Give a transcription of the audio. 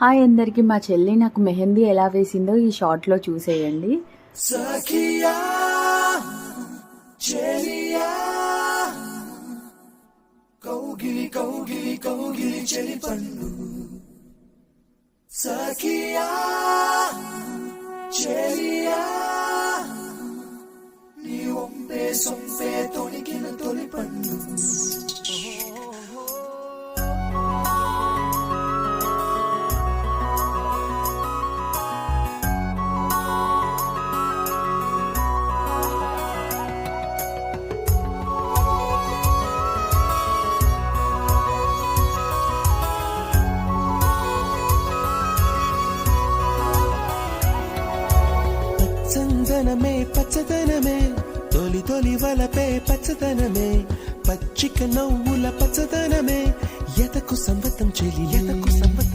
Hi అందరికి. మా చెల్లి నాకు మెహందీ ఎలా వేసిందో ఈ షార్ట్లో చూసేయండి. సఖియా చెలియా కౌగిలి కౌగిలి కౌగిలి చెలి పండు సఖియా చెలియా నీ ఒంపే సొంపే తొణికిన తొలి పండు చందనమే పచ్చదనమే తొలి తొలి వలపే పచ్చదనమే పచ్చిక నవ్వుల పచ్చదనమే ఎతకు సంవతం చెలి ఎతకు సంవతం